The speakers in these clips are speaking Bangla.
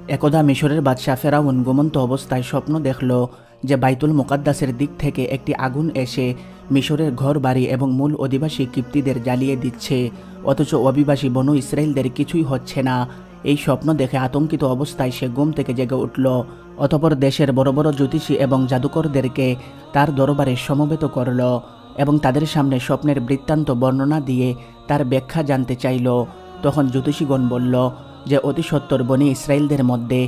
একদা মিশরের বাদশাহ ফেরাউন ঘুমন্ত অবস্থায় স্বপ্ন দেখল যে বাইতুল মুকাদ্দাসের দিক থেকে একটি আগুন এসে মিশরের ঘর বাড়ি এবং মূল অধিবাসী কিপ্তিদের জ্বালিয়ে দিচ্ছে, অথচ অভিবাসী বনু ইসরায়েলদের কিছুই হচ্ছে না। এই স্বপ্ন দেখে আতঙ্কিত অবস্থায় সে ঘুম থেকে জেগে উঠল। অতঃপর দেশের বড় বড় জ্যোতিষী এবং জাদুকরদেরকে তার দরবারে সমবেত করল এবং তাদের সামনে স্বপ্নের বৃত্তান্ত বর্ণনা দিয়ে তার ব্যাখ্যা জানতে চাইল। তখন জ্যোতিষীগণ বলল যে অতি সত্বর বনি ইসরায়েলদের মধ্যে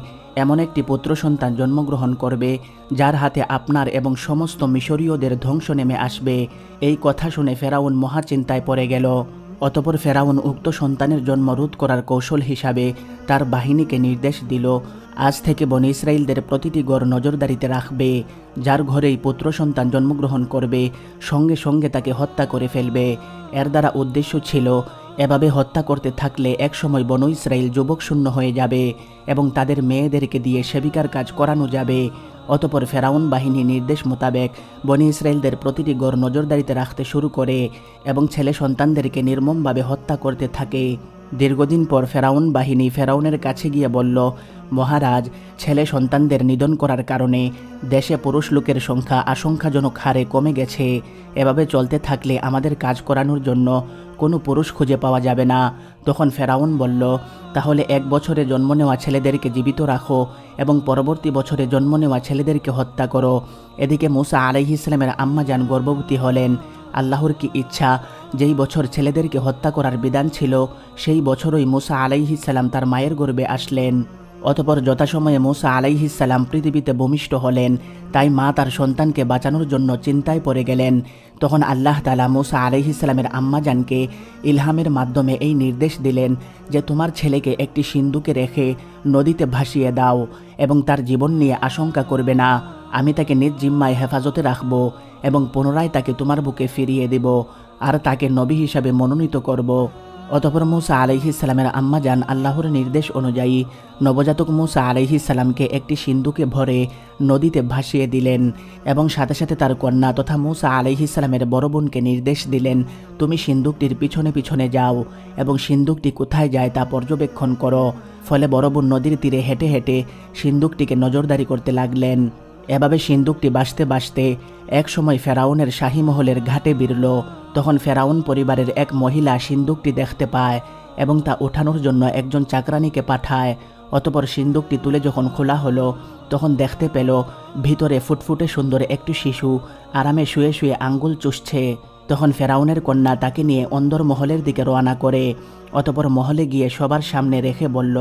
এমন একটি পুত্র সন্তান জন্মগ্রহণ করবে যার হাতে আপনার এবং সমস্ত মিশরীয়দের ধ্বংস নেমে আসবে। এই কথা শুনে ফেরাউন মহাচিন্তায় পড়ে গেল। অতপর ফেরাউন উক্ত সন্তানের জন্ম রোধ করার কৌশল হিসাবে তার বাহিনীকে নির্দেশ দিল, আজ থেকে বনি ইসরায়েলদের প্রতিটি গড় নজরদারিতে রাখবে। যার ঘরেই পুত্র সন্তান জন্মগ্রহণ করবে সঙ্গে সঙ্গে তাকে হত্যা করে ফেলবে। এর দ্বারা উদ্দেশ্য ছিল এভাবে হত্যা করতে থাকলে একসময় বনু ইসরায়েল যুবক শূন্য হয়ে যাবে এবং তাদের মেয়েদেরকে দিয়ে সেবিকার কাজ করানো যাবে। অতপর ফেরাউন বাহিনী নির্দেশ মোতাবেক বনি ইসরায়েলদের প্রতিটি গড় নজরদারিতে রাখতে শুরু করে এবং ছেলে সন্তানদেরকে নির্মমভাবে হত্যা করতে থাকে। দীর্ঘদিন পর ফেরাউন বাহিনী ফেরাউনের কাছে গিয়ে বলল, মহারাজ, ছেলে সন্তানদের নিধন করার কারণে দেশে পুরুষ লোকের সংখ্যা আশঙ্কাজনক হারে কমে গেছে। এভাবে চলতে থাকলে আমাদের কাজ করানোর জন্য কোনো পুরুষ খুঁজে পাওয়া যাবে না। তখন ফেরাউন বলল, তাহলে 1 বছরে জন্ম নেওয়া ছেলেদেরকে জীবিত রাখো এবং পরবর্তী বছরে জন্ম নেওয়া ছেলেদেরকে হত্যা করো। এদিকে মুসা আলাইহিস সালামের আম্মাজান গর্ভবতী হলেন। আল্লাহর কি ইচ্ছা, যেই বছর ছেলেদেরকে হত্যা করার বিধান ছিল সেই বছরই মুসা আলাইহিস সালাম তার মায়ের গর্ভে আসলেন। অতপর যথাসময়ে মুসা আলাইহিস সালাম পৃথিবীতে ভূমিষ্ঠ হলেন। তাই মা তার সন্তানকে বাঁচানোর জন্য চিন্তায় পড়ে গেলেন। তখন আল্লাহ তাআলা মুসা আলাইহিস সালামের আম্মাজানকে ইলহামের মাধ্যমে এই নির্দেশ দিলেন যে তোমার ছেলেকে একটি সিন্দুকে রেখে নদীতে ভাসিয়ে দাও এবং তার জীবন নিয়ে আশঙ্কা করবে না। আমি তাকে নিজ জিম্মায় হেফাজতে রাখব এবং পুনরায় তাকে তোমার বুকে ফিরিয়ে দেব আর তাকে নবী হিসাবে মনোনীত করব। অতঃপর মুসা আলাইহিস সালামের আম্মাজান আল্লাহর নির্দেশ অনুযায়ী নবজাতক মুসা আলাইহিস সালামকে একটি সিন্দুকে ভরে নদীতে ভাসিয়ে দিলেন এবং সাথে সাথে তার কন্যা তথা মুসা আলাইহিস সালামের বড় বোনকে নির্দেশ দিলেন, তুমি সিন্দুকটির পিছনে পিছনে যাও এবং সিন্দুকটি কোথায় যায় তা পর্যবেক্ষণ করো। ফলে বড় বোন নদীর তীরে হেঁটে হেঁটে সিন্দুকটিকে নজরদারি করতে লাগলেন। এভাবে সিন্দুকটি ভাসতে ভাসতে এক সময় ফেরাউনের শাহী মহলের ঘাটে বিরল। তখন ফেরাউন পরিবারের এক মহিলা সিন্দুকটি দেখতে পায় এবং তা ওঠানোর জন্য একজন চাকরানিকে পাঠায়। অতপর সিন্দুকটি তুলে যখন খোলা হলো তখন দেখতে পেল ভিতরে ফুটফুটে সুন্দর একটি শিশু আরামে শুয়ে শুয়ে আঙ্গুল চুষছে। তখন ফেরাউনের কন্যা তাকে নিয়ে অন্দর মহলের দিকে রওনা করে। অতপর মহলে গিয়ে সবার সামনে রেখে বলল,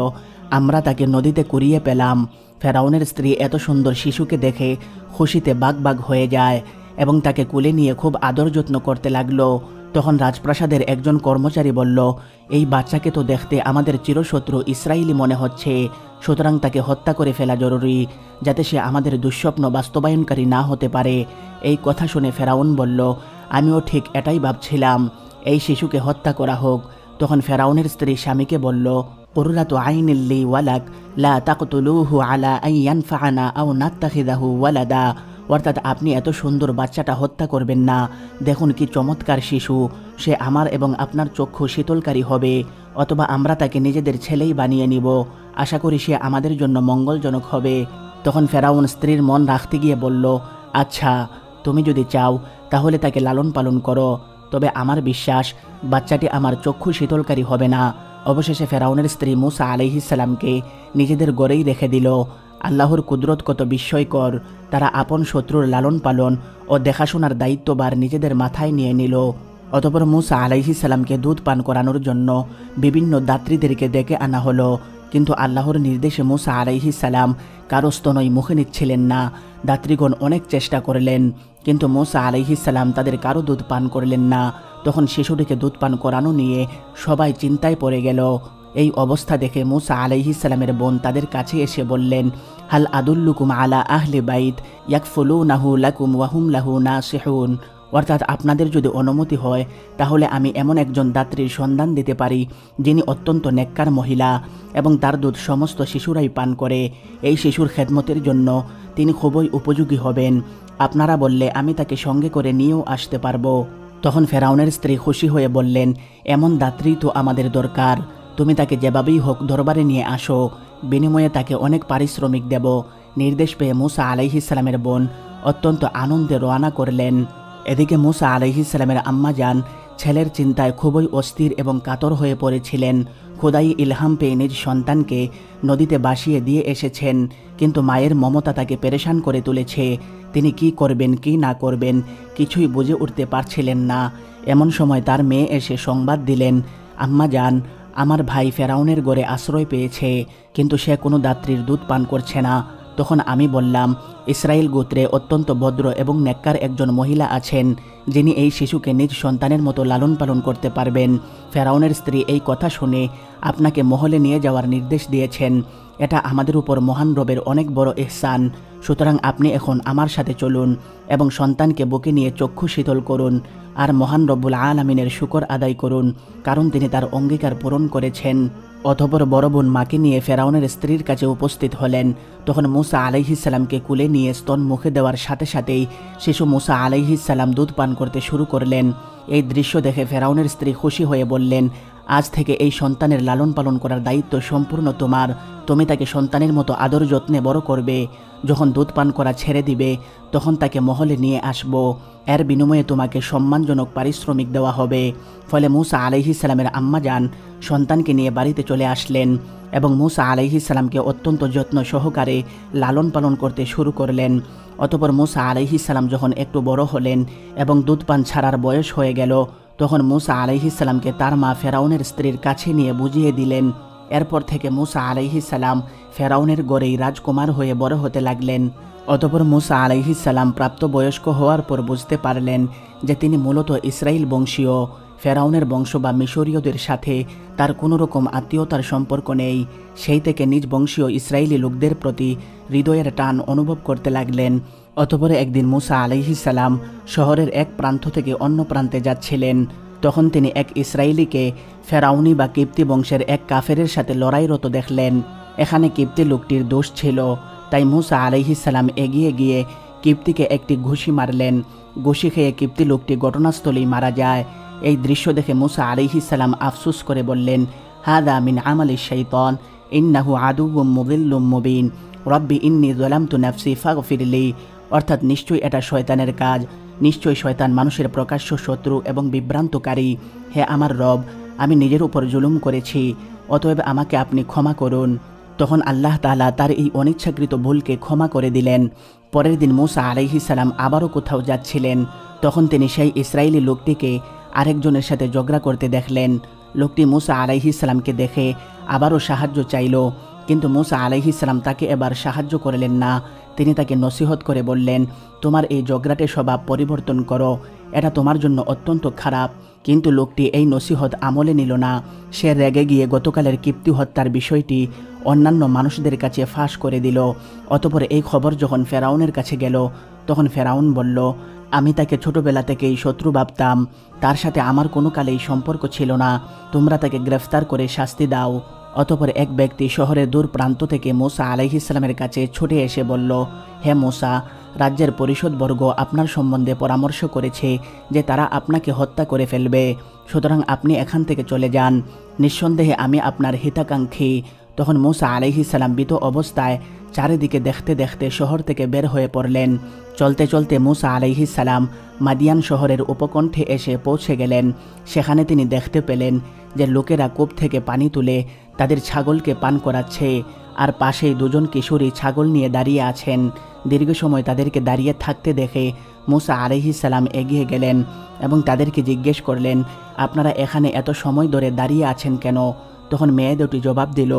আমরা তাকে নদীতে কুড়িয়ে পেলাম। ফেরাউনের স্ত্রী এত সুন্দর শিশুকে দেখে খুশিতে বাগ হয়ে যায় এবং তাকে কোলে নিয়ে খুব আদর যত্ন করতে লাগলো। তখন রাজপ্রাসাদের একজন কর্মচারী বলল, এই বাচ্চাকে তো দেখতে আমাদের চিরশত্রু ইসরায়েলি মনে হচ্ছে, সুতরাং তাকে হত্যা করে ফেলা জরুরি যাতে সে আমাদের দুঃস্বপ্ন বাস্তবায়নকারী না হতে পারে। এই কথা শুনে ফেরাউন বলল, আমিও ঠিক এটাই ভাবছিলাম, এই শিশুকে হত্যা করা হোক। তখন ফেরাউনের স্ত্রী স্বামীকে বলল, কুররাতু আইনিল লি ওয়ালাক লা তাকতুলুহু আলা আন ইয়ানফাআনা আও নাত্তাখিযাহু ওয়ালাদা, অর্থাৎ আপনি এত সুন্দর বাচ্চাটা হত্যা করবেন না। দেখুন কি চমৎকার শিশু, সে আমার এবং আপনার চক্ষু শীতলকারী হবে, অথবা আমরা তাকে নিজেদের ছেলেই বানিয়ে নিব। আশা করি সে আমাদের জন্য মঙ্গলজনক হবে। তখন ফেরাউন স্ত্রীর মন রাখতে গিয়ে বলল, আচ্ছা, তুমি যদি চাও তাহলে তাকে লালন পালন করো, তবে আমার বিশ্বাস বাচ্চাটি আমার চক্ষু শীতলকারী হবে না। অবশেষে ফেরাউনের স্ত্রী মুসা আলাইহিস সালামকে নিজেদের গড়েই রেখে দিল। আল্লাহর কুদরত কত বিস্ময়কর! তারা আপন শত্রুর লালন পালন ও দেখাশোনার দায়িত্বভার নিজেদের মাথায় নিয়ে নিল। অতঃপর মুসা আলাইহিস সালামকে দুধ পান করানোর জন্য বিভিন্ন দাত্রীদেরকে ডেকে আনা হলো, কিন্তু আল্লাহর নির্দেশে মুসা আলাইহিস সালাম কারো স্তনই মুখে নিচ্ছিলেন না। দাত্রীগণ অনেক চেষ্টা করলেন, কিন্তু মুসা আলাইহিস সালাম তাদের কারো দুধ পান করলেন না। তখন শিশুটিকে দুধ পান করানো নিয়ে সবাই চিন্তায় পড়ে গেল। এই অবস্থা দেখে মুসা আলাইহিস সালামের বোন তাদের কাছে এসে বললেন, হাল আদুল্লুকুম আলা আহলি বাইত ইয়াকফুলুনাহু লাকুম ওয়া হুম লাহু নাসিহুন, অর্থাৎ আপনাদের যদি অনুমতি হয় তাহলে আমি এমন একজন দাত্রীর সন্ধান দিতে পারি যিনি অত্যন্ত নেককার মহিলা এবং তার দুধ সমস্ত শিশুরাই পান করে। এই শিশুর খেদমতের জন্য তিনি খুবই উপযোগী হবেন। আপনারা বললে আমি তাকে সঙ্গে করে নিয়েও আসতে পারবো। তখন ফেরাউনের স্ত্রী খুশি হয়ে বললেন, এমন দাত্রী তো আমাদের দরকার, তুমি তাকে যেভাবেই হোক দরবারে নিয়ে আসো। বিনিময়ে তাকে অনেক পারিশ্রমিক দেব। নির্দেশ পেয়ে মুসা আলাইহিসসালামের বোন অত্যন্ত আনন্দে রওনা করলেন। এদিকে মুসা আলাইহিসসালামের আম্মা যান ছেলের চিন্তায় খুবই অস্থির এবং কাতর হয়ে পড়েছিলেন। খোদাই ইলহাম পেয়ে নিজ সন্তানকে নদীতে ভাসিয়ে দিয়ে এসেছেন, কিন্তু মায়ের মমতা তাকে পেরেশান করে তুলেছে। তিনি কি করবেন কি না করবেন কিছুই বুঝে উঠতে পারছিলেন না। এমন সময় তার মেয়ে এসে সংবাদ দিলেন, আম্মা যান, আমার ভাই ফেরাউনের গড়ে আশ্রয় পেয়েছে, কিন্তু সে কোনো দাত্রীর দুধ পান করছে না। তখন আমি বললাম, ইসরায়েল গোত্রে অত্যন্ত ভদ্র এবং নেককার একজন মহিলা আছেন, যিনি এই শিশুকে নিজ সন্তানের মতো লালন পালন করতে পারবেন। ফেরাউনের স্ত্রী এই কথা শুনে আপনাকে মহলে নিয়ে যাওয়ার নির্দেশ দিয়েছেন। এটা আমাদের উপর মহান রবের অনেক বড় ইহসান। সুতরাং আপনি এখন আমার সাথে চলুন এবং সন্তানকে বুকে নিয়ে চক্ষু শীতল করুন আর মহান রব্বুল আলামিনের শুকর আদায় করুন, কারণ তিনি তার অঙ্গীকার পূরণ করেছেন। অতঃপর বড় বোন মাকে নিয়ে ফেরাউনের স্ত্রীর কাছে উপস্থিত হলেন। তখন মুসা আলাইহিসসালামকে কুলে নিয়ে স্তন মুখে দেওয়ার সাথে সাথেই শিশু মুসা আলাইহিসসালাম দুধ পান করতে শুরু করলেন। এই দৃশ্য দেখে ফেরাউনের স্ত্রী খুশি হয়ে বললেন, আজ থেকে এই সন্তানের লালন পালন করার দায়িত্ব সম্পূর্ণ তোমার। তুমি তাকে সন্তানের মতো আদর যত্নে বড় করবে। যখন দুধ পান করা ছেড়ে দিবে তখন তাকে মহলে নিয়ে আসব। এর বিনিময়ে তোমাকে সম্মানজনক পারিশ্রমিক দেওয়া হবে। ফলে মুসা আলাইহিসসালামের আম্মা যান সন্তানকে নিয়ে বাড়িতে চলে আসলেন এবং মুসা আলাইহিসসালামকে অত্যন্ত যত্ন সহকারে লালন পালন করতে শুরু করলেন। অতঃপর মুসা আলাইহিসসালাম যখন একটু বড় হলেন এবং দুধ পান ছাড়ার বয়স হয়ে গেল, তখন মুসা আলাইহিসসালামকে তার মা ফেরাউনের স্ত্রীর কাছে নিয়ে বুঝিয়ে দিলেন। এরপর থেকে মুসা আলাইহিসসালাম ফেরাউনের গড়েই রাজকুমার হয়ে বড় হতে লাগলেন। অতঃপর মুসা আলাইহিসসালাম প্রাপ্তবয়স্ক হওয়ার পর বুঝতে পারলেন যে তিনি মূলত ইসরায়েল বংশীয়। ফেরাউনের বংশ বা মিশরীয়দের সাথে তার কোনো রকম আত্মীয়তার সম্পর্ক নেই। সেই থেকে নিজ বংশীয় ইসরায়েলি লোকদের প্রতি হৃদয়ের টান অনুভব করতে লাগলেন। অতঃপর একদিন মুসা আলাইহিসসালাম শহরের এক প্রান্ত থেকে অন্য প্রান্তে যাচ্ছিলেন। তখন তিনি এক ইসরায়েলিকে ফেরাউনি বা কিপ্তি বংশের এক কাফেরের সাথে লড়াইরত দেখলেন। এখানে কিপ্তি লোকটির দোষ ছিল, তাই মুসা আলাইহিসসালাম এগিয়ে গিয়ে কিপ্তিকে একটি ঘুষি মারলেন। ঘুষি খেয়ে কিপ্তি লোকটি ঘটনাস্থলেই মারা যায়। এই দৃশ্য দেখে মুসা আলাইহিসসালাম আফসোস করে বললেন, হাদা মিন আমালি শাইতান ইন্নাহু আদুউম মুদিল্লুম মুবিন রব্বি ইন্নী যালামতু নাফসি ফাগফিরলি। অর্থাৎ নিশ্চয়ই এটা শয়তানের কাজ। নিশ্চয়ই শয়তান মানুষের প্রকাশ্য শত্রু এবং বিভ্রান্তকারী। হে আমার রব, আমি নিজের উপর জুলুম করেছি, অতএব আমাকে আপনি ক্ষমা করুন। তখন আল্লাহ তাআলা তার এই অনিচ্ছাকৃত ভুলকে ক্ষমা করে দিলেন। পরের দিন মুসা আলাইহিসসালাম আবারও কোথাও যাচ্ছিলেন। তখন তিনি সেই ইসরায়েলি লোকটিকে আরেকজনের সাথে ঝগড়া করতে দেখলেন। লোকটি মুসা আলাইহিসসালামকে দেখে আবারও সাহায্য চাইল, কিন্তু মুসা আলাইহিসসালাম তাকে এবার সাহায্য করলেন না। তিনি তাকে নসিহত করে বললেন, তোমার এই ঝগড়াটে স্বভাব পরিবর্তন করো, এটা তোমার জন্য অত্যন্ত খারাপ। কিন্তু লোকটি এই নসিহত আমলে নিল না। সে রেগে গিয়ে গতকালের কিপ্তি হত্যার বিষয়টি অন্যান্য মানুষদের কাছে ফাঁস করে দিল। অতঃপর এই খবর যখন ফেরাউনের কাছে গেল, তখন ফেরাউন বলল, আমি তাকে ছোটবেলা থেকেই শত্রু ভাবতাম, তার সাথে আমার কোনো কালেই সম্পর্ক ছিল না। তোমরা তাকে গ্রেফতার করে শাস্তি দাও। অতঃপর এক ব্যক্তি শহরের দূর প্রান্ত থেকে মুসা আলাইহিসসালামের কাছে ছুটে এসে বলল, হে মুসা, রাজ্যের পরিষদবর্গ আপনার সম্বন্ধে পরামর্শ করেছে যে তারা আপনাকে হত্যা করে ফেলবে। সুতরাং আপনি এখান থেকে চলে যান। নিঃসন্দেহে আমি আপনার হিতাকাঙ্ক্ষী। তখন মুসা আলাইহিসসালাম ভীত অবস্থায় চারিদিকে দেখতে দেখতে শহর থেকে বের হয়ে পড়লেন। চলতে চলতে মুসা আলাইহিসসালাম মাদিয়ান শহরের উপকণ্ঠে এসে পৌঁছে গেলেন। সেখানে তিনি দেখতে পেলেন যে লোকেরা কূপ থেকে পানি তুলে তাদের ছাগলকে পান করাচ্ছে, আর পাশেই দুজন কিশোরী ছাগল নিয়ে দাঁড়িয়ে আছেন। দীর্ঘ সময় তাদেরকে দাঁড়িয়ে থাকতে দেখে মুসা আলাইহিসসালাম এগিয়ে গেলেন এবং তাদেরকে জিজ্ঞেস করলেন, আপনারা এখানে এত সময় ধরে দাঁড়িয়ে আছেন কেন? তখন মেয়ে দুটি জবাব দিল,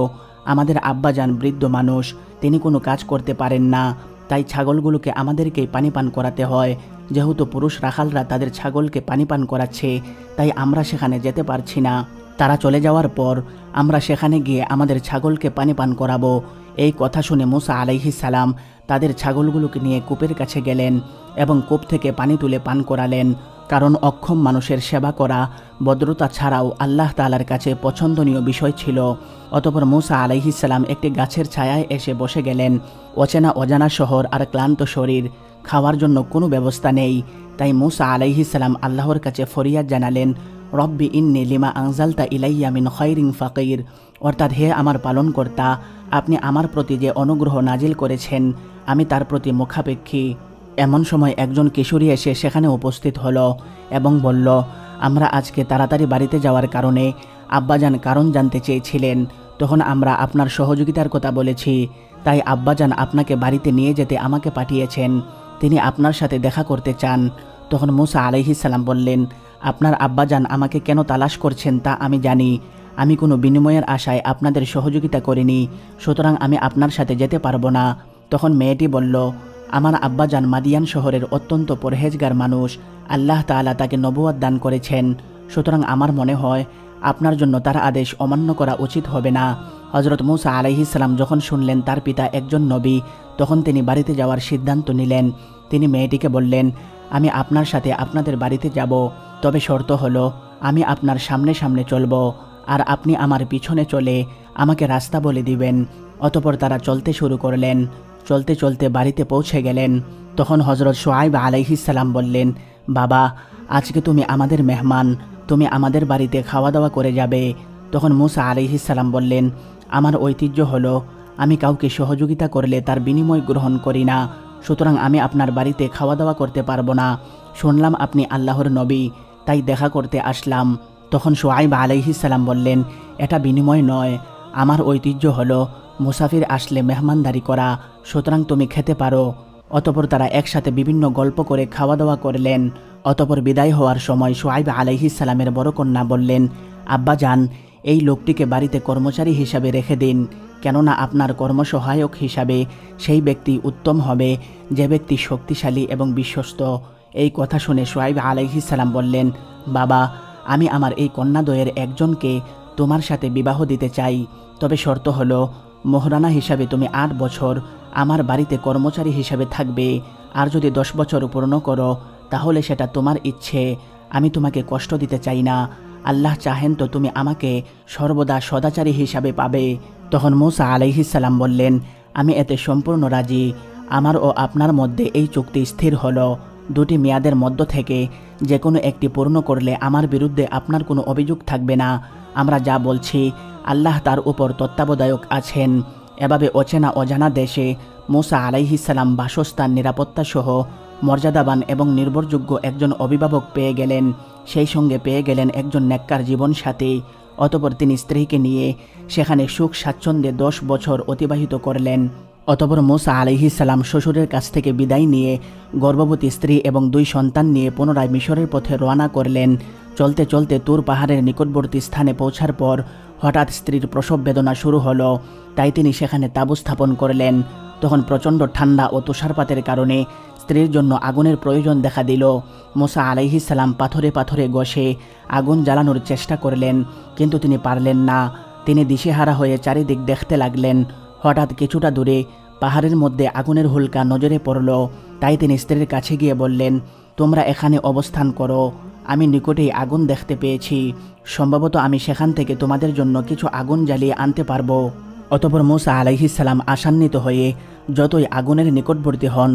আমাদের আব্বাজান বৃদ্ধ মানুষ, তিনি কোনো কাজ করতে পারেন না, তাই ছাগলগুলোকে আমাদেরকেই পানি পান করাতে হয়। যেহেতু পুরুষ রাখালরা তাদের ছাগলকে পানি পান করাচ্ছে, তাই আমরা সেখানে যেতে পারছি না। তারা চলে যাওয়ার পর আমরা সেখানে গিয়ে আমাদের ছাগলকে পানি পান করাবো। এই কথা শুনে মুসা আলাইহিসসালাম তাদের ছাগলগুলোকে নিয়ে কূপের কাছে গেলেন এবং কূপ থেকে পানি তুলে পান করালেন। কারণ অক্ষম মানুষের সেবা করা ভদ্রতা ছাড়াও আল্লাহ তাআলার কাছে পছন্দনীয় বিষয় ছিল। অতঃপর মুসা আলাইহিসসালাম একটি গাছের ছায়ায় এসে বসে গেলেন। অচেনা অজানা শহর আর ক্লান্ত শরীর, খাওয়ার জন্য কোনো ব্যবস্থা নেই। তাই মুসা আলাইহিসসালাম আল্লাহর কাছে ফরিয়াদ জানালেন, রব্বি ইন্নি লিমা আনজালতা ইলাইয়া মিন খায়রিন ফাকির, অর্থাৎ হে আমার পালনকর্তা, আপনি আমার প্রতি যে অনুগ্রহ নাজিল করেছেন আমি তার প্রতি মুখাপেক্ষী। এমন সময় একজন কিশোরী এসে সেখানে উপস্থিত হলো এবং বলল, আমরা আজকে তাড়াতাড়ি বাড়িতে যাওয়ার কারণে আব্বাজান কারণ জানতে চেয়েছিলেন। তখন আমরা আপনার সহযোগিতার কথা বলেছি, তাই আব্বাজান আপনাকে বাড়িতে নিয়ে যেতে আমাকে পাঠিয়েছেন। তিনি আপনার সাথে দেখা করতে চান। তখন মুসা আলাইহিস সালাম বললেন, আপনার আব্বাজান আমাকে কেন তালাশ করছেন তা আমি জানি। আমি কোনো বিনিময়ের আশায় আপনাদের সহযোগিতা করিনি, সুতরাং আমি আপনার সাথে যেতে পারবো না। তখন মেয়েটি বলল, আমার আব্বাজান মাদিয়ান শহরের অত্যন্ত পরহেজগার মানুষ, আল্লাহ তাআলা তাকে নবুয়ত দান করেছেন, সুতরাং আমার মনে হয় আপনার জন্য তার আদেশ অমান্য করা উচিত হবে না। হজরত মুসা আলাইহিস সালাম যখন শুনলেন তার পিতা একজন নবী, তখন তিনি বাড়িতে যাওয়ার সিদ্ধান্ত নিলেন। তিনি মেয়েটিকে বললেন, আমি আপনার সাথে আপনাদের বাড়িতে যাব, তবে শর্ত হলো আমি আপনার সামনে সামনে চলব আর আপনি আমার পিছনে চলে আমাকে রাস্তা বলে দিবেন। অতঃপর তারা চলতে শুরু করলেন। চলতে চলতে বাড়িতে পৌঁছে গেলেন। তখন হজরত শুআয়ব আলাইহিস সালাম বললেন, বাবা, আজকে তুমি আমাদের মেহমান, তুমি আমাদের বাড়িতে খাওয়া দাওয়া করে যাবে। তখন মুসা আলাইহিস সালাম বললেন, আমার ঐতিহ্য হলো আমি কাউকে সহযোগিতা করলে তার বিনিময় গ্রহণ করি না, সুতরাং আমি আপনার বাড়িতে খাওয়া দাওয়া করতে পারবো না। শুনলাম আপনি আল্লাহর নবী, তাই দেখা করতে আসলাম। তখন শুআয়ব আলাইহিস সালাম বললেন, এটা বিনিময় নয়, আমার ঐতিহ্য হলো মুসাফির আসলে মেহমানদারি করা, সুতরাং তুমি খেতে পারো। অতঃপর তারা একসাথে বিভিন্ন গল্প করে খাওয়া দাওয়া করলেন। অতঃপর বিদায় হওয়ার সময় শুআয়ব আলাইহিস সালামের বড় কন্যা বললেন, আব্বা যান, এই লোকটিকে বাড়িতে কর্মচারী হিসাবে রেখে দিন, কেননা আপনার কর্মসহায়ক হিসাবে সেই ব্যক্তি উত্তম হবে যে ব্যক্তি শক্তিশালী এবং বিশ্বস্ত। এই কথা শুনে শুআয়ব আলাইহিস সালাম বললেন, বাবা, আমি আমার এই কন্যাদ্বয়ের একজনকে তোমার সাথে বিবাহ দিতে চাই, তবে শর্ত হলো মোহরানা হিসাবে তুমি 8 বছর আমার বাড়িতে কর্মচারী হিসাবে থাকবে, আর যদি 10 বছর পূর্ণ করো তাহলে সেটা তোমার ইচ্ছে, আমি তোমাকে কষ্ট দিতে চাই না। আল্লাহ চাহেন তো তুমি আমাকে সর্বদা সদাচারী হিসাবে পাবে। তখন মুসা আলাইহিস সালাম বললেন, আমি এতে সম্পূর্ণ রাজি। আমার ও আপনার মধ্যে এই চুক্তি স্থির হলো, দুটি মেয়াদের মধ্য থেকে যে কোনো একটি পূর্ণ করলে আমার বিরুদ্ধে আপনার কোনো অভিযোগ থাকবে না। আমরা যা বলছি আল্লাহ তার উপর তত্ত্বাবধায়ক আছেন। এভাবে অচেনা অজানা দেশে মুসা আলাইহিস সালাম বাসস্থান, নিরাপত্তা সহ মর্যাদাবান এবং নির্ভরযোগ্য একজন অভিভাবক পেয়ে গেলেন। সেই সঙ্গে পেয়ে গেলেন একজন নেককার জীবনসাথী। অতঃপর তিনি স্ত্রীকে নিয়ে সেখানে সুখ স্বাচ্ছন্দ্যে 10 বছর অতিবাহিত করলেন। অতঃপর মুসা আলাইহিস সালাম শ্বশুরের কাছ থেকে বিদায় নিয়ে গর্ভবতী স্ত্রী এবং 2 সন্তান নিয়ে পুনরায় মিশরের পথে রওনা করলেন। চলতে চলতে তুর পাহাড়ের নিকটবর্তী স্থানে পৌঁছার পর হঠাৎ স্ত্রীর প্রসব বেদনা শুরু হলো, তাই তিনি সেখানে তাঁবু স্থাপন করলেন। তখন প্রচণ্ড ঠান্ডা ও তুষারপাতের কারণে স্ত্রীর জন্য আগুনের প্রয়োজন দেখা দিল। মুসা আলাইহিস সালাম পাথরে পাথরে ঘষে আগুন জ্বালানোর চেষ্টা করলেন, কিন্তু তিনি পারলেন না। তিনি দিশেহারা হয়ে চারিদিক দেখতে লাগলেন। হঠাৎ কিছুটা দূরে পাহাড়ের মধ্যে আগুনের হুলকা নজরে পড়ল, তাই তিনি স্ত্রীর কাছে গিয়ে বললেন, তোমরা এখানে অবস্থান করো, আমি নিকটেই আগুন দেখতে পেয়েছি, সম্ভবত আমি সেখান থেকে তোমাদের জন্য কিছু আগুন জ্বালিয়ে আনতে পারবো। অতঃপর মুসা আলাইহিস সালাম আশান্বিত হয়ে যতই আগুনের নিকটবর্তী হন,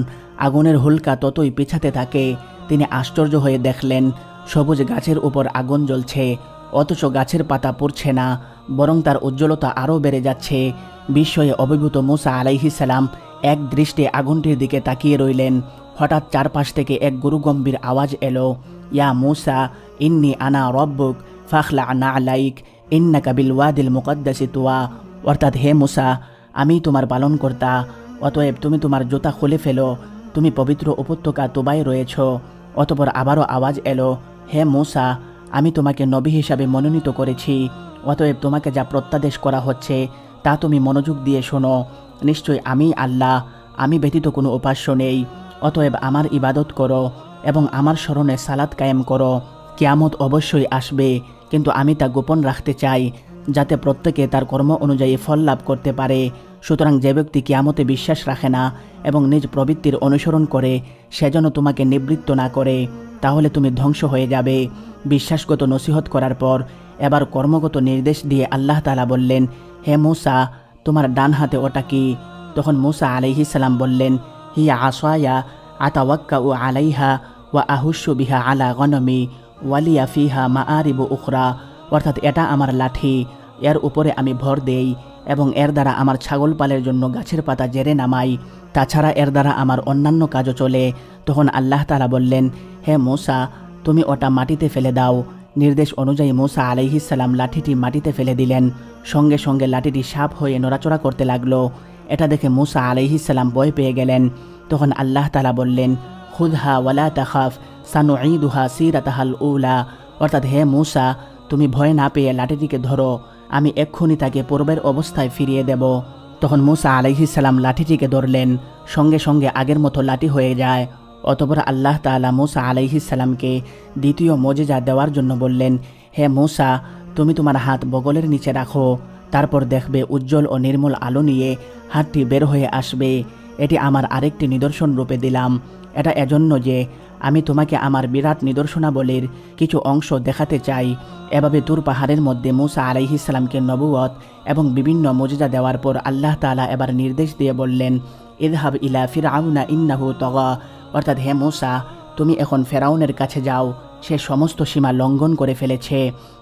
আগুনের হুলকা ততই পিছাতে থাকে। তিনি আশ্চর্য হয়ে দেখলেন সবুজ গাছের উপর আগুন জ্বলছে, অথচ গাছের পাতা পুড়ছে না, বরং তার উজ্জ্বলতা আরও বেড়ে যাচ্ছে। বিস্ময়ে অভিভূত মুসা আলাইহিস সালাম এক দৃষ্টে আগুনটির দিকে তাকিয়ে রইলেন। হঠাৎ চারপাশ থেকে এক গুরুগম্ভীর আওয়াজ এলো, ইয়া মুসা ইন্নি আনা রব্বুক ফাখলা নালাইক ইন্নাকা বিল ওয়াদিল মুকদ্দাসি তুয়া, অর্থাৎ হে মুসা, আমি তোমার পালনকর্তা, অতএব তুমি তোমার জুতা খুলে ফেলো, তুমি পবিত্র উপত্যকা তুবায় রয়েছ। অতঃপর আবারও আওয়াজ এলো, হে মুসা, আমি তোমাকে নবী হিসাবে মনোনীত করেছি, অতএব তোমাকে যা প্রত্যাদেশ করা হচ্ছে তা তুমি মনোযোগ দিয়ে শোনো। নিশ্চয়ই আমি আল্লাহ, আমি ব্যতীত কোনো উপাস্য নেই, অতএব আমার ইবাদত করো এবং আমার স্মরণে সালাত কায়েম করো। কিয়ামত অবশ্যই আসবে, কিন্তু আমি তা গোপন রাখতে চাই, যাতে প্রত্যেকে তার কর্ম অনুযায়ী ফল লাভ করতে পারে। সুতরাং যে ব্যক্তি কিয়ামতে বিশ্বাস রাখে না এবং নিজ প্রবৃত্তির অনুসরণ করে, সে যেন তোমাকে নিবৃত্ত না করে, তাহলে তুমি ধ্বংস হয়ে যাবে। বিশ্বাসগত নসিহত করার পর এবার কর্মগত নির্দেশ দিয়ে আল্লাহ তাআলা বললেন, হে মুসা, তোমার ডান হাতে ওটা কি? তখন মুসা আলাইহিস সালাম বললেন, হিয়া আসায়া আতাওয়াক্কাউ আলাইহা ওয়া আহুশু বিহা আলা গনমি ওয়ালিয়া ফিহা মাআরিবু উখরা, অর্থাৎ এটা আমার লাঠি, এর উপরে আমি ভর দেই এবং এর দ্বারা আমার ছাগল পালের জন্য গাছের পাতা জেরে নামাই, তাছাড়া এর দ্বারা আমার অন্যান্য কাজও চলে। তখন আল্লাহ তাআলা বললেন, হে মূসা, তুমি ওটা মাটিতে ফেলে দাও। নির্দেশ অনুযায়ী মূসা আলাইহিস সালাম লাঠিটি মাটিতে ফেলে দিলেন। সঙ্গে সঙ্গে লাঠিটি সাপ হয়ে নড়াচড়া করতে লাগলো। এটা দেখে মূসা আলাইহিস সালাম ভয় পেয়ে গেলেন। তখন আল্লাহ তাআলা বললেন, খুযহা ওয়ালা তাখাফ সানুঈদুহা সিরাতাহাল উলা, অর্থাৎ হে মূসা, তুমি ভয় না পেয়ে লাঠিটিকে ধরো, আমি এক্ষুনি তাকে পূর্বের অবস্থায় ফিরিয়ে দেব। তখন মূসা আলাইহিস সালাম লাঠিটিকে ধরলেন, সঙ্গে সঙ্গে আগের মতো লাঠি হয়ে যায়। অতঃপর আল্লাহ তাআলা মূসা আলাইহিস সালামকে দ্বিতীয় মুজিজা দেওয়ার জন্য বললেন, হে মূসা, তুমি তোমার হাত বগলের নিচে রাখো, তারপর দেখবে উজ্জ্বল ও নির্মল আলো নিয়ে হাতটি বের হয়ে আসবে। এটি আমার আরেকটি নিদর্শন রূপে দিলাম। এটা এজন্য যে আমি তোমাকে আমার বিরাট নিদর্শনাবলীর কিছু অংশ দেখাতে চাই। এভাবে তুর পাহাড়ের মধ্যে মূসা আলাইহিস সালামকে নবুয়ত এবং বিভিন্ন মুজিজা দেওয়ার পর আল্লাহ তাআলা এবার নির্দেশ দিয়ে বললেন, ইযহাব ইলা ফিরআউনা ইন্নাহু তাগা, অর্থাৎ হে মূসা, তুমি এখন ফেরাউনের কাছে যাও, সে সমস্ত সীমা লঙ্ঘন করে ফেলেছে।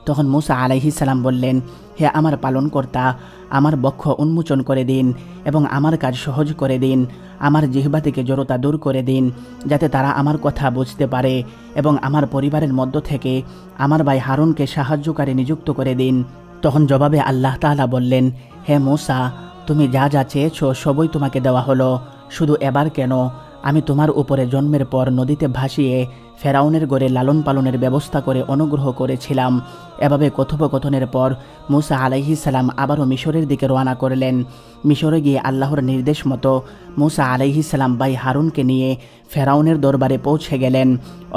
তখন মূসা আলাইহিস সালাম বললেন, হে আমার পালনকর্তা, আমার বক্ষ উন্মোচন করে দিন এবং আমার কাজ সহজ করে দিন, আমার জিহ্বা থেকে জড়তা দূর করে দিন, যাতে তারা আমার কথা বুঝতে পারে, এবং আমার পরিবারের মধ্য থেকে আমার ভাই হারুনকে সাহায্যকারী নিযুক্ত করে দিন। তখন জবাবে আল্লাহ তাআলা বললেন, হে মূসা, তুমি যা যা চেয়েছো সবই তোমাকে দেওয়া হলো, শুধু এবার কেন আমি তোমার উপরে জন্মের পর নদীতে ভাসিয়ে ফেরাউনের গড়ে লালন পালনের ব্যবস্থা করে অনুগ্রহ করেছিলাম। এভাবে কথোপকথনের পর মূসা আলাইহিস সালাম আবারও মিশরের দিকে রওনা করলেন। মিশরে গিয়ে আল্লাহর নির্দেশ মতো মূসা আলাইহিস সালাম ভাই হারুনকে নিয়ে ফেরাউনের দরবারে পৌঁছে গেলেন।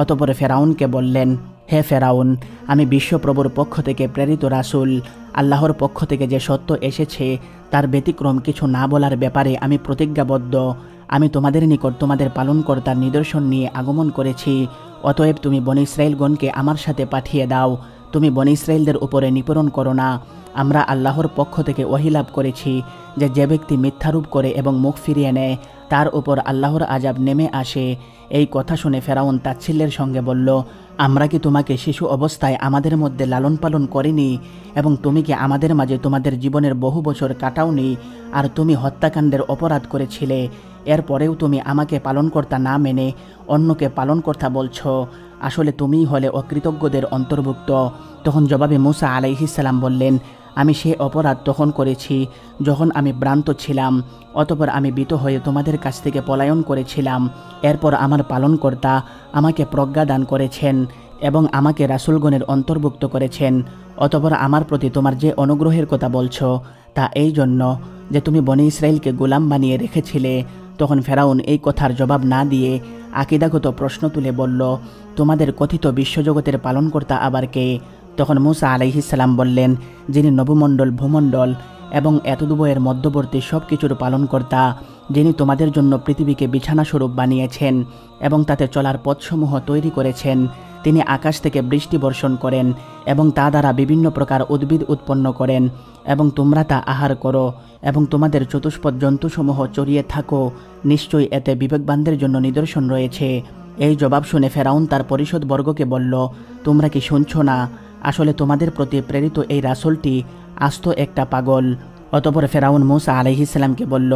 অতঃপর ফেরাউনকে বললেন, হে ফেরাউন, আমি বিশ্বপ্রভুর পক্ষ থেকে প্রেরিত রাসূল, আল্লাহর পক্ষ থেকে যে সত্য এসেছে তার ব্যতিক্রম কিছু না বলার ব্যাপারে আমি প্রতিজ্ঞাবদ্ধ। আমি তোমাদের নিকট তোমাদের পালনকর্তার নিদর্শন নিয়ে আগমন করেছি। অতএব তুমি বনী ইসরাইলগণকে আমার সাথে পাঠিয়ে দাও। তুমি বনী ইসরাইলদের উপরে নিপীড়ন করো না। আমরা আল্লাহর পক্ষ থেকে ওহী লাভ করেছি যে যে ব্যক্তি মিথ্যারূপ করে এবং মুখ ফিরিয়ে নেয় তার উপর আল্লাহর আযাব নেমে আসে। এই কথা শুনে ফেরাউন তাচ্ছিল্যের সঙ্গে বলল, আমরা কি তোমাকে শিশু অবস্থায় আমাদের মধ্যে লালন পালন করিনি এবং তুমি কি আমাদের মাঝে তোমাদের জীবনের বহু বছর কাটাওনি? আর তুমি হত্যাকাণ্ডের অপরাধ করেছিলে, এরপরেও তুমি আমাকে পালনকর্তা না মেনে অন্যকে পালনকর্তা বলছো। আসলে তুমিই হলে অকৃতজ্ঞদের অন্তর্ভুক্ত। তখন জবাবে মূসা আলাইহিস সালাম বললেন, আমি সে অপরাধ তখন করেছি যখন আমি ভ্রান্ত ছিলাম। অতঃপর আমি ভীত হয়ে তোমাদের কাছ থেকে পলায়ন করেছিলাম। এরপর আমার পালনকর্তা আমাকে প্রজ্ঞা দান করেছেন এবং আমাকে রাসূলগণের অন্তর্ভুক্ত করেছেন। অতঃপর আমার প্রতি তোমার যে অনুগ্রহের কথা বলছো তা এই জন্য যে তুমি বনী ইসরাইলকে গোলাম বানিয়ে রেখেছিলে। তখন ফেরাউন এই কথার জবাব না দিয়ে আকীদাগত প্রশ্ন তুলে বলল, তোমাদের কথিত বিশ্বজগতের পালনকর্তা আবার কে? তখন মূসা আলাইহিস সালাম বললেন, যিনি নবমণ্ডল ভূমণ্ডল এবং এতদুভয়ের মধ্যবর্তী সব কিছুর পালনকর্তা, যিনি তোমাদের জন্য পৃথিবীকে বিছানাস্বরূপ বানিয়েছেন এবং তাতে চলার পথসমূহ তৈরি করেছেন। তিনি আকাশ থেকে বৃষ্টি বর্ষণ করেন এবং তা দ্বারা বিভিন্ন প্রকার উদ্ভিদ উৎপন্ন করেন এবং তোমরা তা আহার করো এবং তোমাদের চতুষ্পদ জন্তুসমূহ চড়িয়ে থাকো। নিশ্চয়ই এতে বিবেকবানদের জন্য নিদর্শন রয়েছে। এই জবাব শুনে ফেরাউন তার পরিষদবর্গকে বলল, তোমরা কি শুনছ না? আসলে তোমাদের প্রতি প্রেরিত এই রাসূলটি আস্ত একটা পাগল। অতঃপর ফেরাউন মূসা আলাইহিস সালামকে বলল,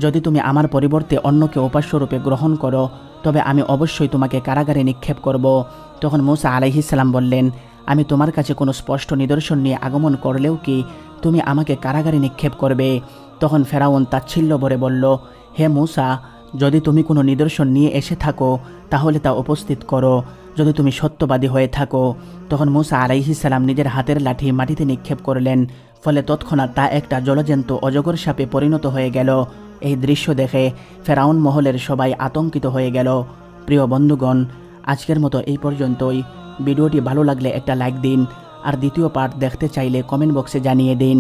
যদি তুমি আমার পরিবর্তে অন্যকে উপাস্যরূপে গ্রহণ করো তবে আমি অবশ্যই তোমাকে কারাগারে নিক্ষেপ করব। তখন মূসা আলাইহিস সালাম বললেন, আমি তোমার কাছে কোনো স্পষ্ট নিদর্শন নিয়ে আগমন করলেও কি তুমি আমাকে কারাগারে নিক্ষেপ করবে? তখন ফেরাউন তাচ্ছিল্য ভরে বলল, হে মূসা, যদি তুমি কোনো নিদর্শন নিয়ে এসে থাকো তাহলে তা উপস্থিত করো, যদি তুমি সত্যবাদী হয়ে থাকো। তখন মূসা আলাইহিস সালাম নিজের হাতের লাঠি মাটিতে নিক্ষেপ করলেন, ফলে তৎক্ষণাৎ তা একটা জলজ্যান্ত অজগর সাপে পরিণত হয়ে গেল। এই দৃশ্য দেখে ফেরাউন মহলের সবাই আতঙ্কিত হয়ে গেল। প্রিয় বন্ধুগণ, আজকের মতো এই পর্যন্তই। ভিডিওটি ভালো লাগলে একটা লাইক দিন, আর দ্বিতীয় পার্ট দেখতে চাইলে কমেন্ট বক্সে জানিয়ে দিন।